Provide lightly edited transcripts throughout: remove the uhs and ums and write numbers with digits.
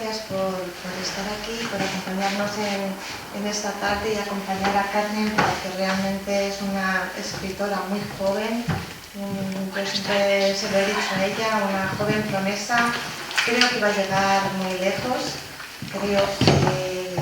gracias por estar aquí, por acompañarnos en esta tarde y acompañar a Carmen, porque realmente es una escritora muy joven. Yo siempre se lo he dicho a ella, una joven promesa. Creo que va a llegar muy lejos. Creo que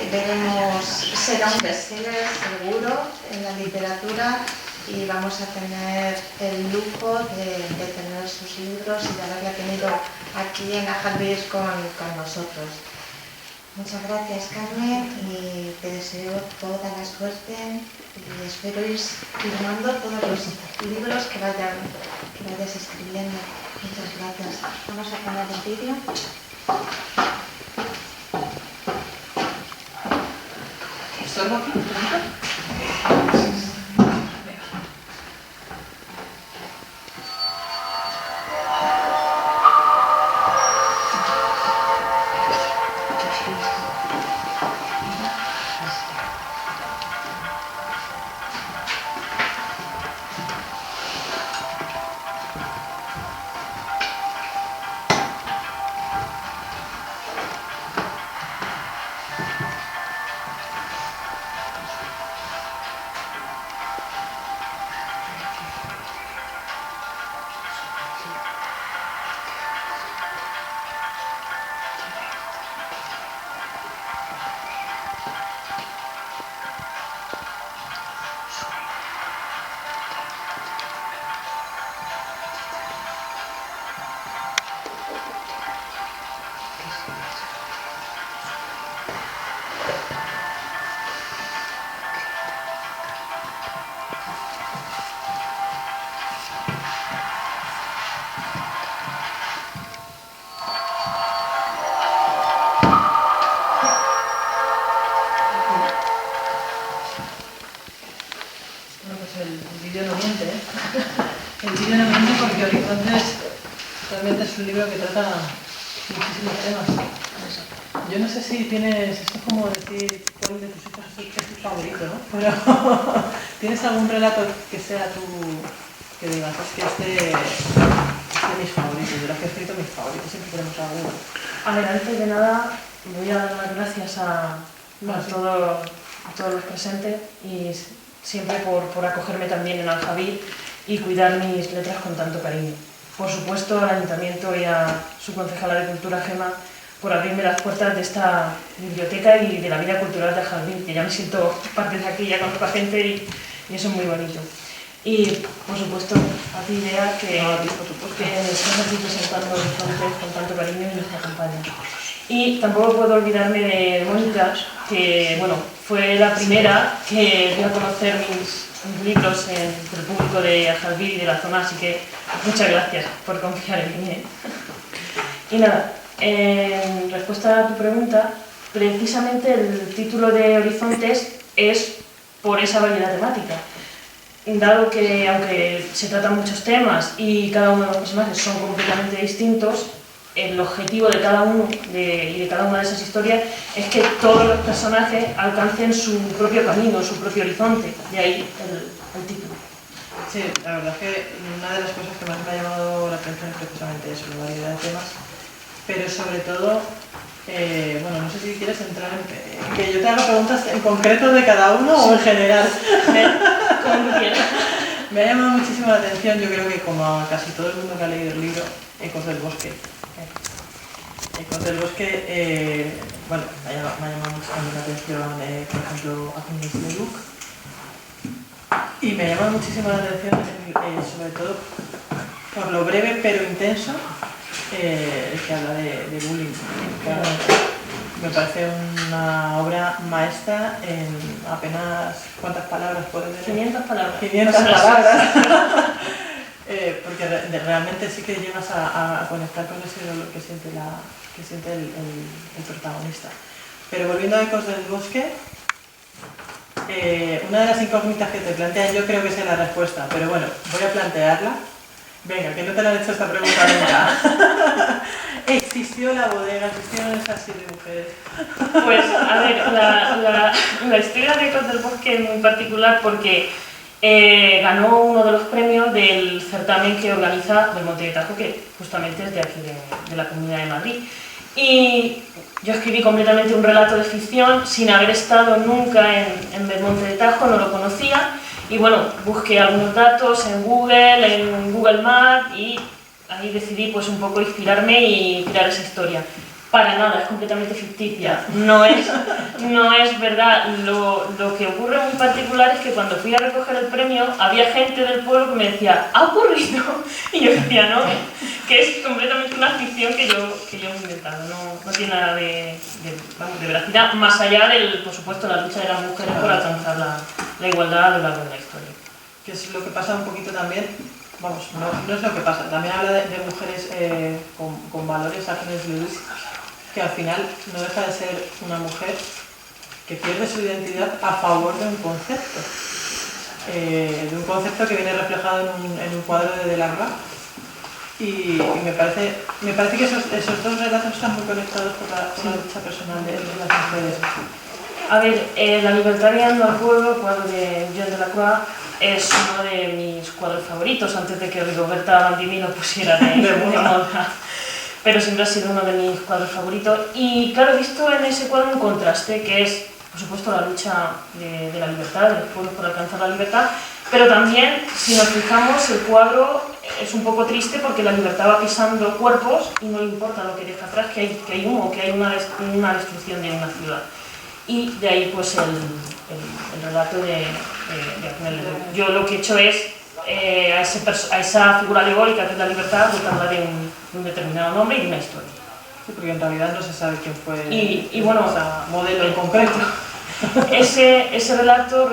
veremos, será un bestseller seguro en la literatura. Y vamos a tener el lujo de tener sus libros y de haberla tenido aquí en Ajalbís con nosotros. Muchas gracias, Carmen, y te deseo toda la suerte y espero ir firmando todos los libros que vayas escribiendo. Muchas gracias. Vamos a poner el vídeo. ¿Estorbo aquí? Realmente es un libro que trata muchísimos temas. Yo no sé si tienes, esto es como decir cuál de tus hijos es tu favorito, ¿no? Pero ¿tienes algún relato que sea que digas, es que este es de mis favoritos, de los que he escrito mis favoritos, siempre tenemos alguno? A ver, antes de nada voy a dar las gracias a todos los presentes y siempre por acogerme también en Aljabí y cuidar mis letras con tanto cariño. Por supuesto al Ayuntamiento y a su concejala de Cultura, Gemma, por abrirme las puertas de esta biblioteca y de la vida cultural de Aljabí, que ya me siento parte de aquí, ya conozco a gente y eso es muy bonito. Y por supuesto a ti, Idea, que estás aquí presentando Horizontes con tanto cariño y nos acompaña. Y tampoco puedo olvidarme de Mónica, que bueno, fue la primera que dio a conocer mis libros entre el público de Ajalbí y de la zona, así que muchas gracias por confiar en mí. Y nada, en respuesta a tu pregunta, precisamente el título de Horizontes es por esa variedad temática. Dado que, aunque se tratan muchos temas y cada uno de los personajes son completamente distintos, el objetivo de cada uno y de cada una de esas historias es que todos los personajes alcancen su propio camino, su propio horizonte, de ahí el título. Sí, la verdad es que una de las cosas que más me ha llamado la atención es precisamente eso, la variedad de temas, pero sobre todo, bueno, no sé si quieres entrar en que yo te haga preguntas en concreto de cada uno o en general. Como tú quieras. Me ha llamado muchísimo la atención, yo creo que como a casi todo el mundo que ha leído el libro, Ecos del Bosque. Ecos del Bosque, bueno, me ha llamado mucho también la atención, por ejemplo, Agnes Leduc. Y me ha llamado muchísimo la atención, sobre todo por lo breve pero intenso, que habla de bullying. Me parece una obra maestra en apenas, ¿cuántas palabras puede tener? 500 palabras. 500 palabras. Porque realmente sí que llegas a conectar con ese dolor que siente el protagonista. Pero volviendo a Ecos del Bosque, una de las incógnitas que te plantean yo creo que es la respuesta, pero bueno, voy a plantearla. Venga, que no te la han hecho esta pregunta nunca. ¿Existió la bodega? ¿Existieron esas 7 mujeres? Pues, a ver, la historia de Ecos del Bosque es muy particular porque ganó uno de los premios del certamen que organiza Belmonte de Tajo, que justamente es de aquí, de la Comunidad de Madrid. Y yo escribí completamente un relato de ficción sin haber estado nunca en Belmonte de Tajo, no lo conocía. Y bueno, busqué algunos datos en Google Maps y ahí decidí pues un poco inspirarme y crear esa historia. Para nada, es completamente ficticia, no es verdad. Lo que ocurre muy particular es que cuando fui a recoger el premio había gente del pueblo que me decía ¿ha ocurrido? Y yo decía no, que es completamente una ficción que yo he inventado, no tiene nada de veracidad, más allá del, por supuesto, la lucha de las mujeres por alcanzar la igualdad a lo largo de la historia. Que es lo que pasa un poquito también, vamos, no es lo que pasa, también habla de mujeres con valores afines de Lewis, que al final no deja de ser una mujer que pierde su identidad a favor de un concepto que viene reflejado en un cuadro de Delacroix. Y me parece que esos dos relatos están muy conectados por la lucha personal de las mujeres. A ver, La libertad guiando al pueblo, cuadro de Jean Delacroix, es uno de mis cuadros favoritos, antes de que Rigoberta Bandini lo pusiera de moda. Pero siempre ha sido uno de mis cuadros favoritos. Y claro, he visto en ese cuadro un contraste, que es, por supuesto, la lucha de la libertad, de los pueblos por alcanzar la libertad, pero también, si nos fijamos, el cuadro es un poco triste porque la libertad va pisando cuerpos y no le importa lo que deja atrás, que hay humo, que hay una destrucción de una ciudad. Y de ahí pues el relato de Agnes Lerroux. Yo lo que he hecho es a esa figura alegórica que es la libertad, dotarla de un determinado nombre y de una historia. Sí, porque en realidad no se sabe quién fue y bueno, modelo en concreto. Ese relato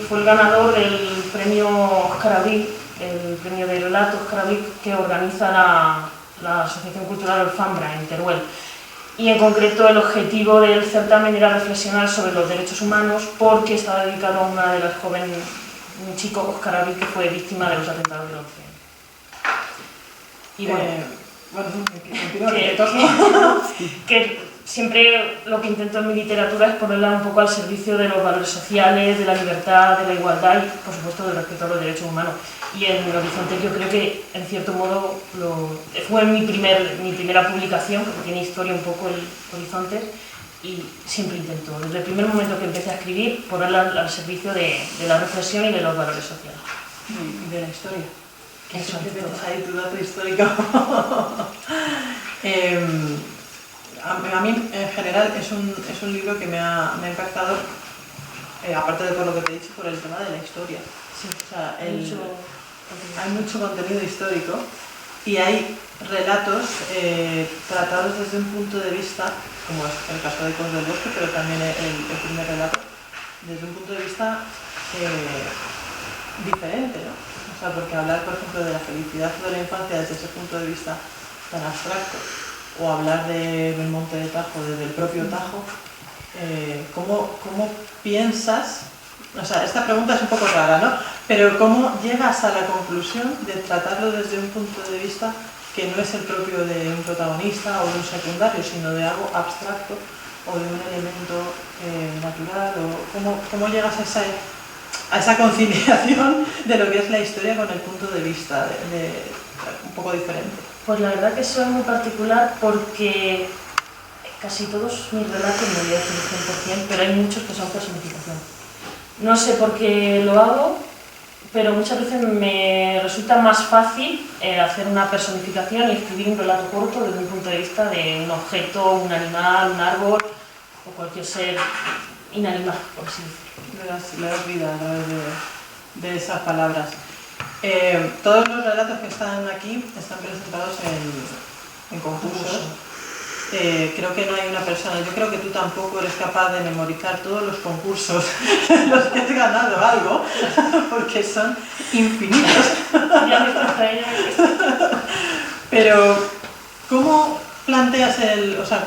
fue el ganador del premio Óscar Abril, el premio de relato Óscar Abril que organiza la Asociación Cultural Alfambra en Teruel. Y en concreto el objetivo del certamen era reflexionar sobre los derechos humanos porque estaba dedicado a una de las jóvenes, un chico, Óscar Abril, que fue víctima de los atentados del 11. Y bueno, que siempre lo que intento en mi literatura es ponerla un poco al servicio de los valores sociales, de la libertad, de la igualdad y por supuesto del respeto a los derechos humanos. Y en Horizontes yo creo que en cierto modo fue mi primera publicación, porque tiene historia un poco el Horizontes, y siempre intento, desde el primer momento que empecé a escribir, ponerla al servicio de la reflexión y de los valores sociales. Y de la historia. Que eso Siempre es metes ahí tu dato histórico. A mí en general es un libro que me ha impactado, aparte de por lo que te he dicho, por el tema de la historia. Sí, o sea, hay mucho contenido histórico y hay relatos tratados desde un punto de vista, como es el caso de Ecos del Bosque, pero también el primer relato, desde un punto de vista diferente, ¿no? O sea, porque hablar, por ejemplo, de la felicidad de la infancia desde ese punto de vista tan abstracto, o hablar de Belmonte de Tajo desde el propio Tajo, ¿cómo piensas? O sea, esta pregunta es un poco rara, ¿no? Pero ¿cómo llegas a la conclusión de tratarlo desde un punto de vista que no es el propio de un protagonista o de un secundario, sino de algo abstracto o de un elemento natural? O ¿cómo llegas a esa conciliación de lo que es la historia con el punto de vista un poco diferente? Pues la verdad que eso es muy particular porque casi todos mis relatos, no voy a decir 100%, pero hay muchos que son personificación. No sé por qué lo hago, pero muchas veces me resulta más fácil hacer una personificación y escribir un relato corto desde un punto de vista de un objeto, un animal, un árbol o cualquier ser inanimado, por así decirlo. Le das vida a través de esas palabras. Todos los relatos que están aquí están presentados en concursos. Creo que no hay una persona, yo creo que tú tampoco eres capaz de memorizar todos los concursos en los que has ganado algo, porque son infinitos. Ya me cuesta, Pero, ¿cómo planteas o sea,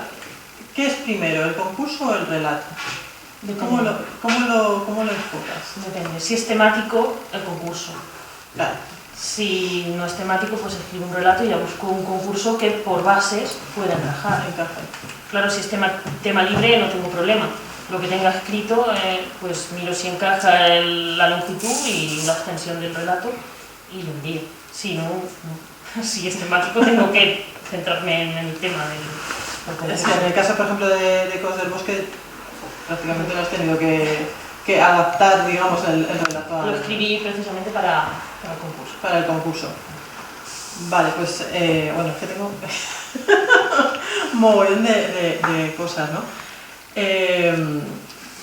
qué es primero, el concurso o el relato? ¿Cómo lo enfocas? Depende. Si es temático, el concurso. Claro. Si no es temático, pues escribo un relato y ya busco un concurso que por bases pueda encajar. Claro, si es tema libre no tengo problema. Lo que tenga escrito, pues miro si encaja la longitud y la extensión del relato y lo envío. Si no, no. Si es temático tengo que centrarme en el tema del Es que en el caso, por ejemplo, de Ecos del Bosque, prácticamente lo has tenido que adaptar, digamos, el relato. Lo escribí precisamente para el concurso. Para el concurso. Vale, pues, bueno, es que tengo un mogollón de cosas, ¿no?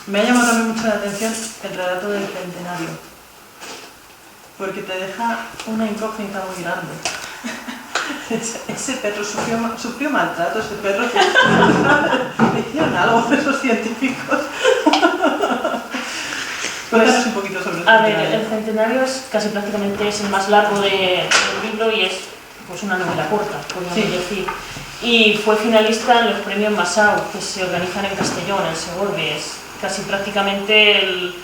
Me ha llamado también mucho la atención el relato del centenario, porque te deja una incógnita muy grande. Ese perro sufrió maltrato, ese perro que le hicieron algo de esos científicos. Cuéntanos un poquito sobre el centenario. A ver, el centenario es casi prácticamente es el más largo del libro y es pues una novela corta, podríamos decir. Y fue finalista en los premios Masao, que se organizan en Castellón, en Segorbe. Es casi prácticamente el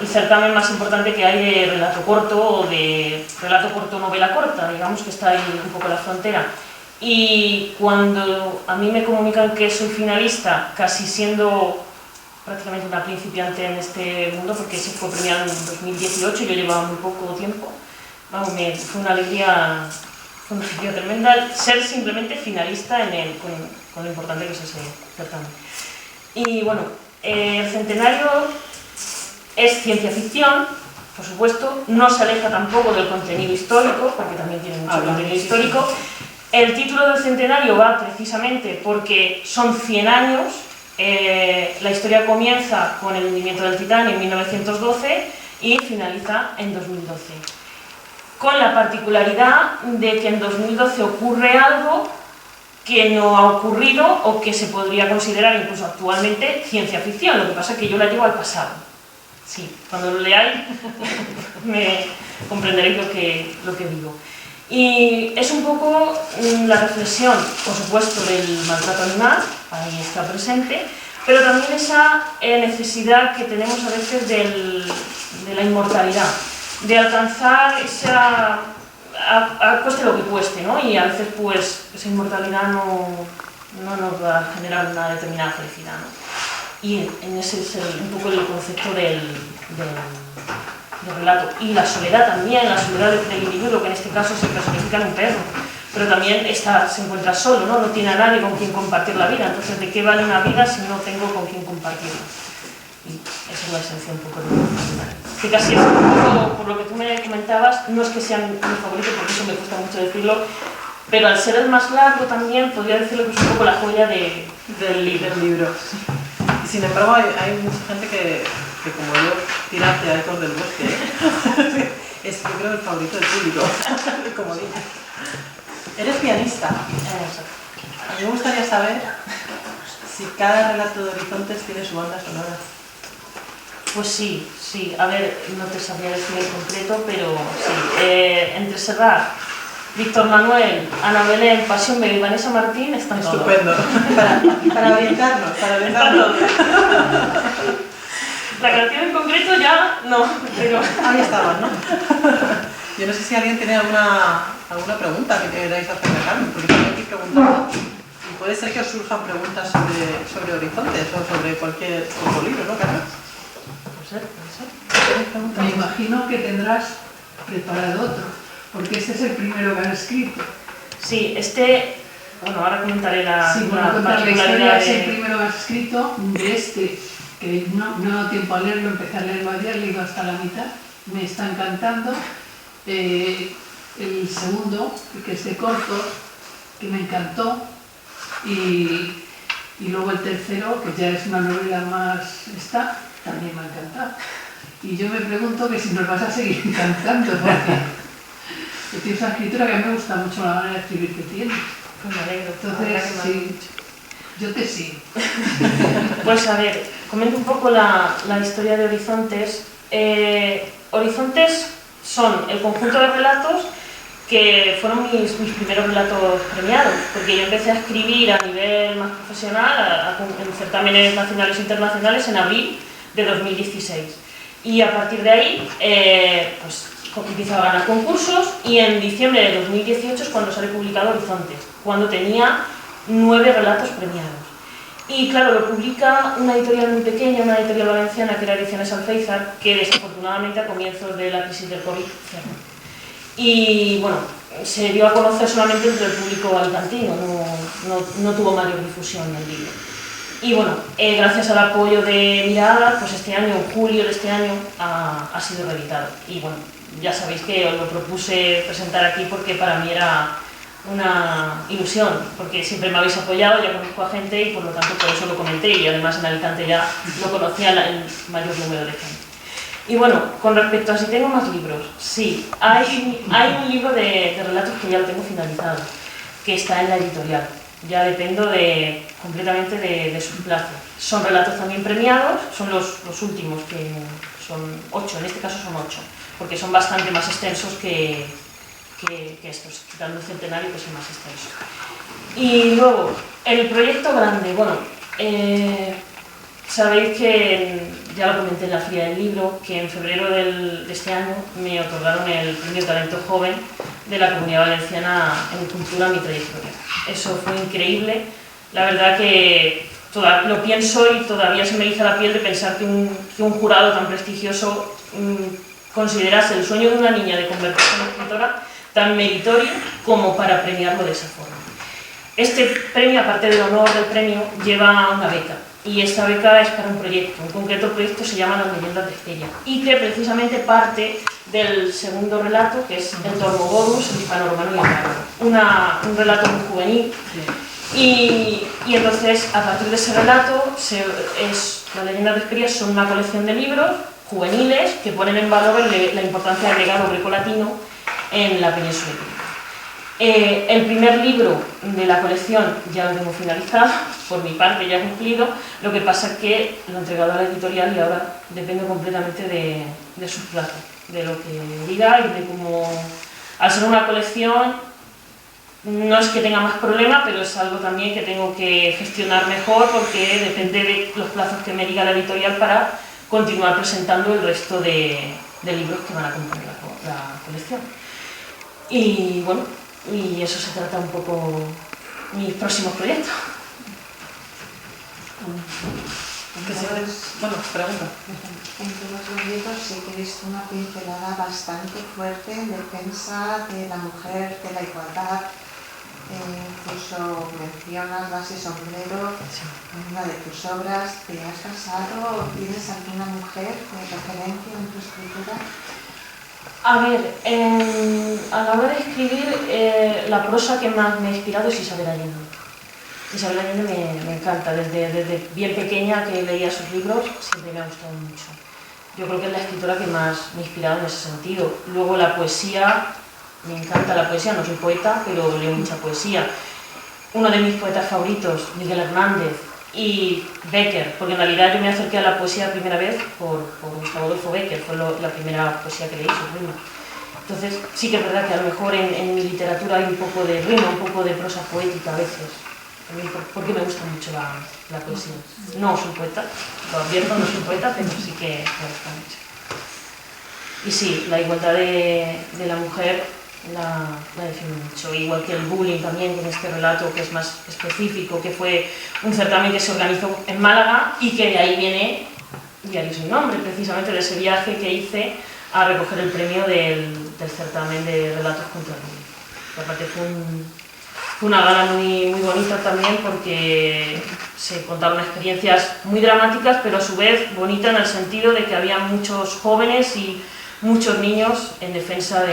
certamen más importante que hay de relato corto o de relato corto novela corta, digamos que está ahí un poco la frontera. Y cuando a mí me comunican que soy finalista, casi siendo prácticamente una principiante en este mundo, porque se fue premiado en 2018, yo llevaba muy poco tiempo, vamos, fue una alegría tremenda ser simplemente finalista con lo importante que es ese certamen. Y bueno, el centenario es ciencia ficción, por supuesto, no se aleja tampoco del contenido histórico, porque también tiene mucho contenido histórico. El título del centenario va precisamente porque son 100 años, la historia comienza con el hundimiento del Titanio en 1912 y finaliza en 2012. Con la particularidad de que en 2012 ocurre algo que no ha ocurrido o que se podría considerar incluso actualmente ciencia ficción, lo que pasa es que yo la llevo al pasado. Sí, cuando lo leáis me comprenderéis lo que digo. Y es un poco la reflexión, por supuesto, del maltrato animal, ahí está presente, pero también esa necesidad que tenemos a veces de la inmortalidad, de alcanzar esa, cueste lo que cueste, ¿no? Y a veces pues esa inmortalidad no nos va a generar una determinada felicidad, ¿no? Y en ese es un poco el concepto del relato. Y la soledad también, la soledad del individuo, que en este caso se personifica en un perro, pero también se encuentra solo, ¿no? No tiene a nadie con quien compartir la vida. Entonces, ¿de qué vale una vida si no tengo con quien compartirla? Y esa es la esencia un poco de que casi es un poco, por lo que tú me comentabas, no es que sea mi favorito, porque eso me gusta mucho decirlo, pero al ser el más largo también podría decirlo que es un poco la joya del libro. Y sin embargo hay mucha gente que como yo tira hacia Ecos del Bosque. Es, yo creo, el favorito del público, como digo. Eres pianista. A mí me gustaría saber si cada relato de Horizontes tiene su banda sonora. Pues sí. A ver, no te sabría decir en concreto, pero sí. Entre Serrat, Víctor Manuel, Ana Belén, Pasión Bebe y Vanessa Martín están todos. Estupendo. Para orientarnos. La canción en concreto ya no, pero... Ahí estaban, ¿no? Yo no sé si alguien tiene alguna pregunta que queráis hacerme a Carmen, porque estoy aquí preguntando. Y puede ser que os surjan preguntas sobre Horizontes o sobre cualquier otro libro, ¿no, Carmen? Puede ser. Me imagino que tendrás preparado otro, porque este es el primero que has escrito. Sí, bueno, ahora comentaré la particularidad. Es el primero que has escrito de este, que no he dado tiempo a leerlo, empecé a leerlo ayer, he leído hasta la mitad, me está encantando. El segundo, que es de cortos, que me encantó, y luego el tercero, que ya es una novela más también me ha encantado. Y yo me pregunto que si nos vas a seguir encantando, porque tienes una escritura que a mí me gusta mucho la manera de escribir que tienes. Pues me alegro. Entonces, sí, yo te sigo. Pues a ver, comento un poco la historia de Horizontes. Horizontes son el conjunto de relatos que fueron mis primeros relatos premiados, porque yo empecé a escribir a nivel más profesional en certámenes nacionales e internacionales en abril de 2016. Y a partir de ahí, pues empiezo a ganar concursos, y en diciembre de 2018 es cuando sale publicado Horizontes, cuando tenía 9 relatos premiados. Y claro, lo publica una editorial muy pequeña, una editorial valenciana, que era Ediciones Alféizar, que desafortunadamente a comienzos de la crisis del COVID cerró. Y bueno, se dio a conocer solamente entre el público alicantino, no tuvo mayor difusión el libro. Y bueno, gracias al apoyo de Mirada, pues este año, en julio de este año, ha sido reeditado. Y bueno, ya sabéis que os lo propuse presentar aquí porque para mí era una ilusión, porque siempre me habéis apoyado, ya conozco a gente y por lo tanto por eso lo comenté, y además en Alicante ya lo conocía el mayor número de gente. Y bueno, con respecto a si tengo más libros, sí, hay un libro de relatos que ya lo tengo finalizado, que está en la editorial. Ya dependo completamente de sus plazos. Son relatos también premiados, son los últimos, que son 8, en este caso son 8, porque son bastante más extensos que estos, quitando el centenario, que es el más extenso. Y luego, el proyecto grande, bueno, sabéis que, ya lo comenté en la Feria del Libro, que en febrero de este año me otorgaron el Premio Talento Joven de la Comunidad Valenciana en Cultura Mi Trayectoria. Eso fue increíble, la verdad que lo pienso y todavía se me eriza la piel de pensar que un jurado tan prestigioso considerase el sueño de una niña de convertirse en escritora tan meritorio como para premiarlo de esa forma. Este premio, aparte del honor del premio, lleva una beca, y esta beca es para un proyecto. En concreto el proyecto se llama Las leyendas de Estella, y que precisamente parte del segundo relato, que es El Torno Godus, el hispano-romano y el bárbaro. Un relato muy juvenil. Y entonces, a partir de ese relato, Las leyendas de Estella son una colección de libros juveniles que ponen en valor la importancia del legado grecolatino en la península ibérica. El primer libro de la colección ya lo tengo finalizado, por mi parte ya cumplido, lo que pasa es que lo he entregado a la editorial y ahora depende completamente de sus plazos, de lo que diga y de cómo... Al ser una colección, no es que tenga más problema, pero es algo también que tengo que gestionar mejor porque depende de los plazos que me diga la editorial para continuar presentando el resto de libros que van a componer la colección. Y bueno, y eso se trata un poco mis próximos proyectos. Bueno, pregunta. En todos los libros sí que he visto una pincelada bastante fuerte en defensa de la mujer, de la igualdad. Incluso mencionas Base Sombrero en una de tus obras. ¿Te has casado o tienes alguna mujer de referencia en tu escritura? A ver, a la hora de escribir, la prosa que más me ha inspirado es Isabel Allende. Isabel Allende me encanta, desde bien pequeña que leía sus libros, siempre me ha gustado mucho. Yo creo que es la escritora que más me ha inspirado en ese sentido. Luego la poesía, me encanta la poesía, no soy poeta, pero leo mucha poesía. Uno de mis poetas favoritos, Miguel Hernández, y Becker, porque en realidad yo me acerqué a la poesía la primera vez por Gustavo Adolfo Becker, fue la primera poesía que leí, su rima. Entonces sí que es verdad que a lo mejor en mi literatura hay un poco de rima, un poco de prosa poética a veces, porque me gusta mucho la poesía. No soy poeta, lo advierto, no soy poeta, pero sí que me gusta mucho. Y sí, la igualdad de la mujer la defiendo mucho, igual que el bullying también, con este relato que es más específico, que fue un certamen que se organizó en Málaga y que de ahí viene, de ahí su nombre, precisamente de ese viaje que hice a recoger el premio del certamen de relatos contra el bullying. Y aparte fue una gala muy bonita también porque se contaron experiencias muy dramáticas, pero a su vez bonita en el sentido de que había muchos jóvenes y muchos niños en defensa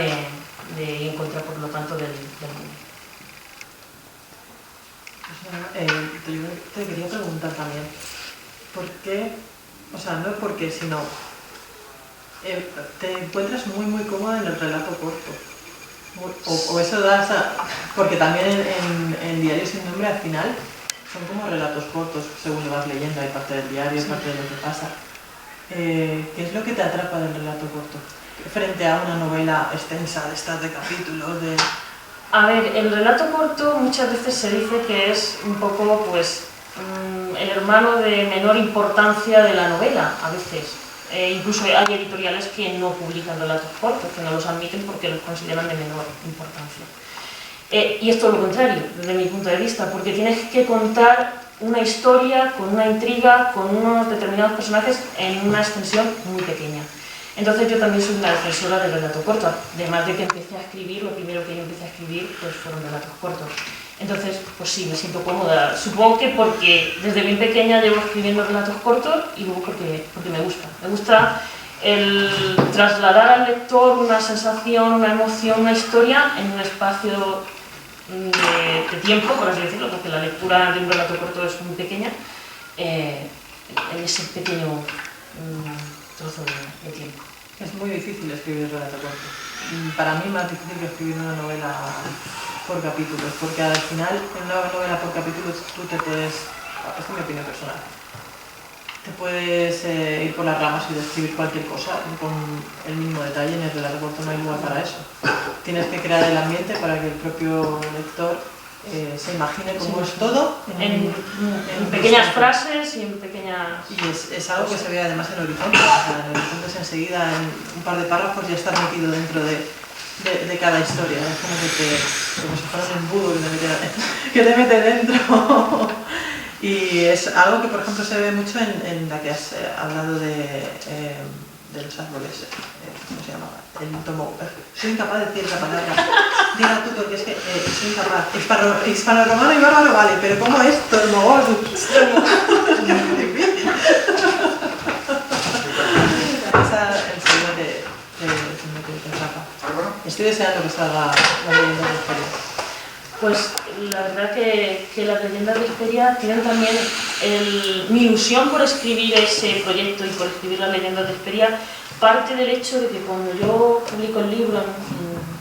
y en contra, por lo tanto, del mundo. Yo te quería preguntar también, ¿por qué? O sea, no es por qué, sino te encuentras muy cómoda en el relato corto. O eso da, porque también en Diario sin nombre al final son como relatos cortos, según lo vas leyendo, hay parte del diario, parte de lo que pasa. ¿Qué es lo que te atrapa del relato corto frente a una novela extensa de estas de capítulos? A ver, el relato corto muchas veces se dice que es un poco, pues, el hermano de menor importancia de la novela, a veces. Incluso hay editoriales que no publican relatos cortos, que no los admiten porque los consideran de menor importancia. Y es todo lo contrario, desde mi punto de vista, porque tienes que contar una historia con una intriga, con unos determinados personajes en una extensión muy pequeña. Entonces yo también soy una defensora del relato corto, además de que empecé a escribir, lo primero que yo empecé a escribir pues fueron relatos cortos. Entonces, pues sí, me siento cómoda. Supongo que porque desde bien pequeña llevo escribiendo relatos cortos y luego porque me gusta. Me gusta el trasladar al lector una sensación, una emoción, una historia en un espacio de tiempo, por así decirlo, porque la lectura de un relato corto es muy pequeña, en ese pequeño trozo de tiempo. Es muy difícil escribir relato corto. Para mí más difícil que escribir una novela por capítulos, porque al final en una novela por capítulos tú te puedes, esta es mi opinión personal, te puedes ir por las ramas y describir cualquier cosa con el mínimo detalle. En el relato corto no hay lugar para eso. Tienes que crear el ambiente para que el propio lector se imagine cómo es todo en pequeñas frases y en pequeñas... Y es algo que se ve además en Horizontes. O sea, en Horizontes enseguida en un par de párrafos ya estás metido dentro de cada historia. Es como si fuera un embudo que te mete dentro. Y es algo que, por ejemplo, se ve mucho en la que has hablado de los árboles. ¿Cómo se llamaba? El tomo. Soy incapaz de decir esa palabra. Diga tú, porque es que soy incapaz. Hispano-romano y bárbaro vale, pero ¿cómo es? Tormogordus. Es muy difícil. Esa enseguida te atrapa. Estoy deseando que salga la leyenda de Hesperia. Pues la verdad que las leyendas de Hesperia tienen también mi ilusión por escribir ese proyecto y por escribir las leyendas de Hesperia parte del hecho de que cuando yo publico el libro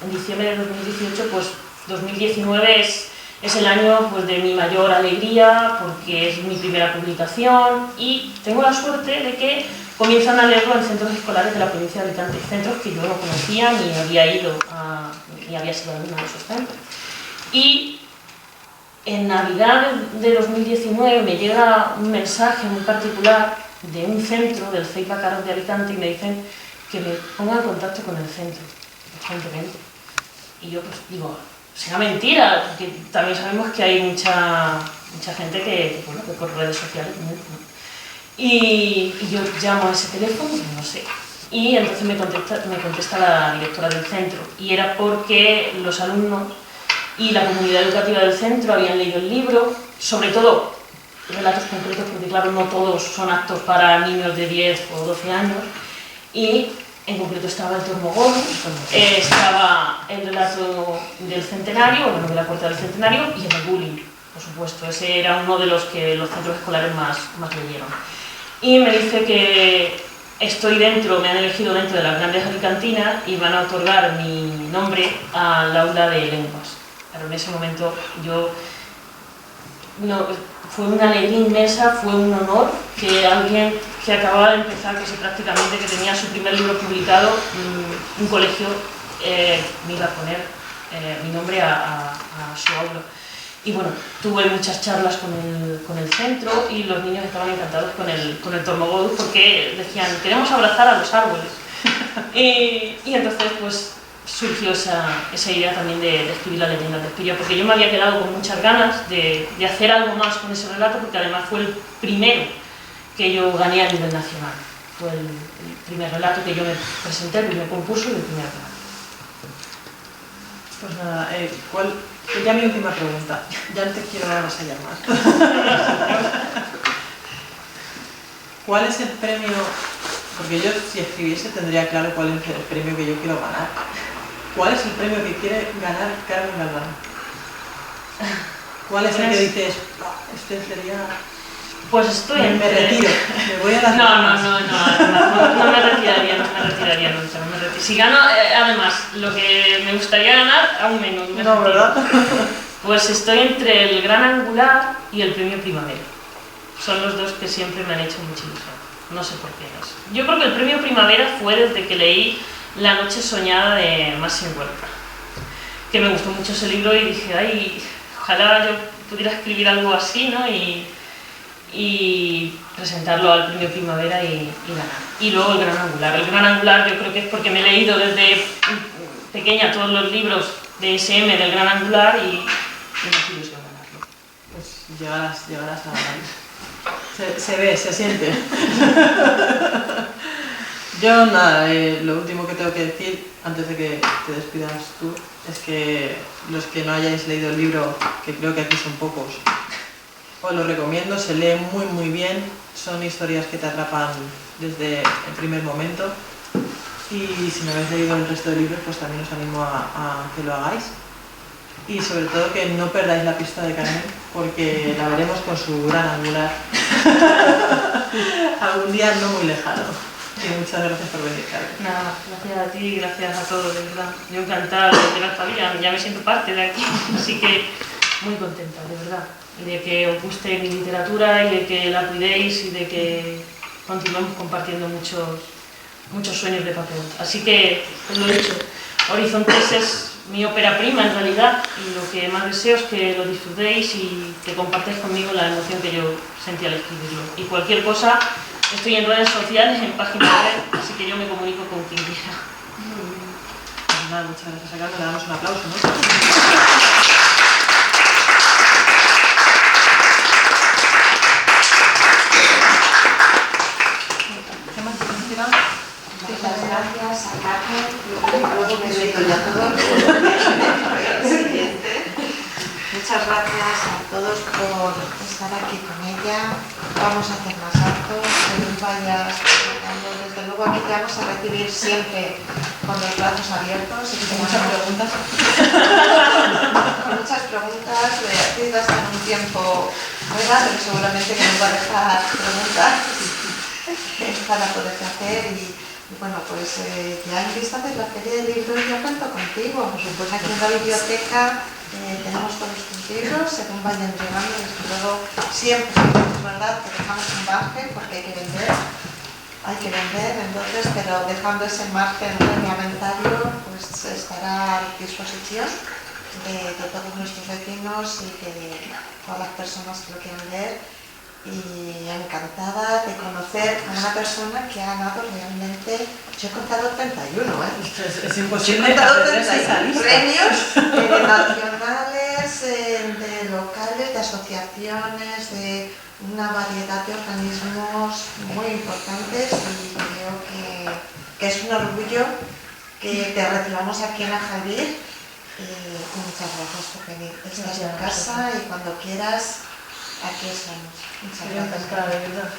en diciembre de 2018, pues 2019 es el año pues, de mi mayor alegría porque es mi primera publicación y tengo la suerte de que comienzan a leerlo en centros escolares de la provincia de Alicante, centros que yo no conocía ni había ido ni había sido alumna de esos centros. Y en Navidad de 2019 me llega un mensaje muy particular de un centro, del CEIP Bacarot de Alicante, y me dicen que me ponga en contacto con el centro, urgentemente. Y yo pues digo, será mentira, porque también sabemos que hay mucha gente que por redes sociales, ¿no? Y yo llamo a ese teléfono y no sé. Y entonces me contesta la directora del centro, y era porque los alumnos y la comunidad educativa del centro habían leído el libro, sobre todo relatos concretos, porque claro, no todos son aptos para niños de 10 o 12 años, y en concreto estaba el Tormogordus, estaba el relato del centenario, la novela corta del centenario, y el bullying, por supuesto. Ese era uno de los que los centros escolares más leyeron. Y me dice que me han elegido dentro de las grandes alicantinas y van a otorgar mi nombre al aula de lenguas. Pero en ese momento fue una alegría inmensa, fue un honor que alguien que acababa de empezar, prácticamente que tenía su primer libro publicado, un colegio, me iba a poner mi nombre a su aula. Y bueno, tuve muchas charlas con el centro y los niños estaban encantados con el Tormogordus porque decían, queremos abrazar a los árboles. Y entonces pues surgió esa idea también de escribir la leyenda de Hesperia, porque yo me había quedado con muchas ganas de hacer algo más con ese relato, porque además fue el primero que yo gané a nivel nacional. Fue el primer relato que yo me presenté, el primer concurso y el primer relato. Pues nada, ya mi última pregunta. Ya no te quiero avasallar más. ¿Cuál es el premio? Porque yo, si escribiese, tendría claro cuál es el premio que yo quiero ganar. ¿Cuál es el premio que quiere ganar Carmen Galván? ¿Cuál es el que dices, este sería...? Pues estoy me retiro, me voy a las no me retiraría nunca. Si gano, además, lo que me gustaría ganar, aún menos. No, ¿verdad? Pues estoy entre el Gran Angular y el Premio Primavera. Son los dos que siempre me han hecho mucha ilusión. No sé por qué. Yo creo que el Premio Primavera fue desde que leí La noche soñada de Maxim Gorki, que me gustó mucho ese libro y dije, ay, ojalá yo pudiera escribir algo así, ¿no? Y presentarlo al Premio Primavera y ganar. Y luego el Gran Angular. El Gran Angular yo creo que es porque me he leído desde pequeña todos los libros de SM del Gran Angular y me hace ilusión ganarlo. Pues llegarás a ganar. Se ve, se siente. Yo nada, lo último que tengo que decir antes de que te despidas tú es que los que no hayáis leído el libro, que creo que aquí son pocos, os lo recomiendo, se lee muy bien, son historias que te atrapan desde el primer momento y si no habéis leído el resto del libro pues también os animo a que lo hagáis y sobre todo que no perdáis la pista de Carmen porque la veremos con su gran angular algún día no muy lejano. Y muchas gracias por venir, Carmen. Nada, gracias a ti y gracias a todos, de verdad. Yo encantada de la familia, ya me siento parte de aquí, así que muy contenta, de verdad. Y de que os guste mi literatura y de que la cuidéis y de que continuemos compartiendo muchos sueños de papel. Así que, os lo he dicho, Horizontes es mi ópera prima en realidad y lo que más deseo es que lo disfrutéis y que compartáis conmigo la emoción que yo sentí al escribirlo. Y cualquier cosa, estoy en redes sociales, en página web, así que yo me comunico con quien quiera. Pues nada, muchas gracias a Carmen, le damos un aplauso, ¿no? Muchas gracias a Carmen, luego me doy a todos. Muchas gracias a todos por estar aquí con ella. Vamos a hacer más actos, según vayas presentando. Desde luego aquí te vamos a recibir siempre con los brazos abiertos. Y Con muchas preguntas. Con muchas preguntas. Beatriz va a estar un tiempo fuera, pero seguramente que nos va a dejar preguntas para poderse hacer y bueno, pues ya en vista de la feria de libros yo cuento contigo. Pues aquí en la biblioteca tenemos todos tus libros, según vayan llegando, desde luego siempre es verdad que dejamos un margen porque hay que vender, entonces, pero dejando ese margen reglamentario, pues estará a disposición de todos nuestros vecinos y de todas las personas que lo quieran leer. Y encantada de conocer a una persona que ha ganado realmente, yo he contado 31, Es imposible he contado hacer esa 31 lista. premios nacionales, de locales, de asociaciones, de una variedad de organismos muy importantes y creo que es un orgullo que te recibamos aquí en Aljavír. Muchas gracias por venir. Estás en casa y cuando quieras aquí estamos. Muchas gracias. Encantada, de verdad.